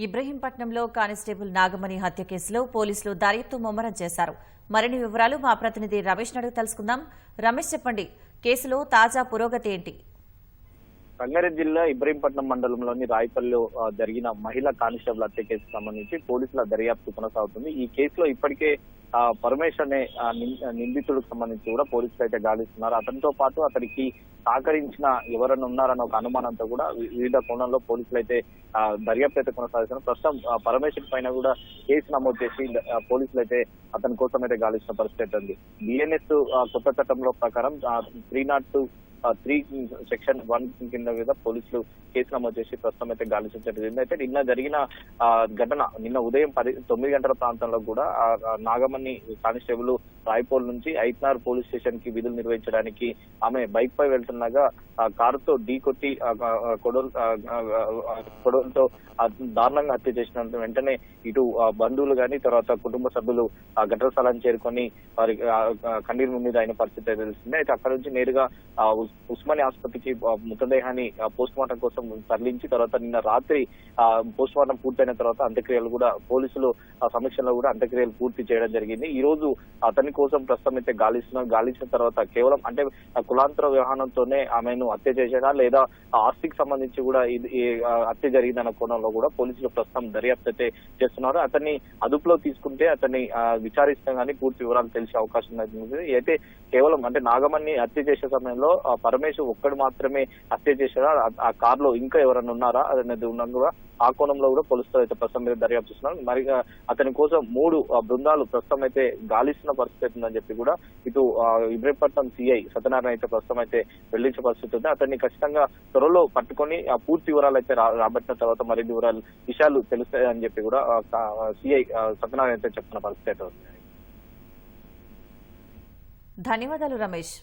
ఇబ్రహీంపట్నంలో constable Nagamani హత్య కేసులో పోలీసులు దర్యాప్తు ముమ్మరం చేశారు. మరిన్ని వివరాలు మా ప్రతినిధి రమేష్ అడుగు తెలుసుకుందాం. రమేష్, చెప్పండి, కేసులో తాజా పురోగతి ఏంటి? రంగారెడ్డి జిల్లా ఇబ్రహీంపట్నం మండలంలోని రాయపల్లిలో జరిగిన మహిళా కానిస్టేబుల్ హత్య కేసుకు సంబంధించి పోలీసుల దర్యాప్తు కొనసాగుతుంది. ఈ కేసులో ఇప్పటికే పరమేశ్ అనే నిందితుడికి సంబంధించి కూడా పోలీసులు అయితే గాలిస్తున్నారు. అతనితో పాటు అతనికి సహకరించిన ఎవరైనా ఉన్నారన్న ఒక అనుమానంతో కూడా వివిధ కోణంలో పోలీసులు అయితే దర్యాప్తు అయితే కొనసాగిస్తున్నారు. ప్రస్తుతం పరమేశ్ పైన కూడా కేసు నమోదు చేసి పోలీసులు అయితే అతని కోసం అయితే గాలిస్తున్న పరిస్థితి ఉంది. బిఎన్ఎస్ కొత్త చట్టంలో ప్రకారం 303 సెక్షన్ 1 కింద మీద పోలీసులు కేసు నమోదు చేసి ప్రస్తుతం అయితే గాలించడం అయితే నిన్న జరిగిన ఘటన నిన్న ఉదయం 9 గంటల ప్రాంతంలో కూడా నాగమణి కానిస్టేబుల్ రాయపోల్ నుంచి ఐత్నార్ పోలీస్ స్టేషన్ కి విధులు నిర్వహించడానికి ఆమె బైక్ పై వెళ్తుండగా కారుతో ఢీ కొట్టి కొడవలతో దారుణంగా హత్య చేసిన వెంటనే ఇటు బంధువులు గాని తర్వాత కుటుంబ సభ్యులు ఘటన స్థలాన్ని చేరుకొని వారి కన్నీరు మీద అయిన పరిస్థితి అయితే తెలిసింది. అయితే అక్కడ నుంచి నేరుగా ఉస్మానియా ఆసుపత్రికి మృతదేహాన్ని పోస్ట్ మార్టం కోసం తరలించి తర్వాత నిన్న రాత్రి పోస్ట్ మార్టం పూర్తయిన తర్వాత అంత్యక్రియలు కూడా పోలీసులు సమీక్షలో కూడా అంత్యక్రియలు పూర్తి చేయడం జరిగింది. ఈ రోజు అతని కోసం ప్రస్తుతం అయితే గాలించిన తర్వాత కేవలం అంటే కులాంతర వ్యవహారంతోనే ఆమెను హత్య చేసేదా లేదా ఆస్తికి సంబంధించి కూడా ఇది హత్య జరిగిందన్న కోణంలో కూడా పోలీసులు ప్రస్తుతం దర్యాప్తు అయితే చేస్తున్నారు. అతన్ని అదుపులో తీసుకుంటే అతన్ని విచారిస్తే కానీ పూర్తి వివరాలు తెలిసే అవకాశం ఉంది. అయితే కేవలం అంటే నాగమణి హత్య చేసే సమయంలో పరమేశ్ ఒక్కడు మాత్రమే హత్య చేశారా, ఆ కారులో ఇంకా ఎవరైనా ఉన్నారా అనేది ఉన్నందున ఆ కోణంలో కూడా పోలీసులు అయితే ప్రస్తుతం మీద దర్యాప్తు చేస్తున్నారు. మరి అతని కోసం 3 బృందాలు ప్రస్తుతం అయితే గాలిస్తున్న పరిస్థితి ఉందని చెప్పి కూడా ఇటు ఇబ్రహీంపట్నం సిఐ సత్యనారాయణ అయితే ప్రస్తుతం అయితే వెళ్లించే పరిస్థితి ఉంది. అతన్ని ఖచ్చితంగా త్వరలో పట్టుకొని పూర్తి వివరాలు అయితే రాబట్టిన తర్వాత మరిన్ని విషయాలు తెలుస్తాయని చెప్పి కూడా సిఐ సత్యనారాయణ అయితే చెప్తున్న పరిస్థితి అయితే ఉంది. ధన్యవాదాలు రమేష్.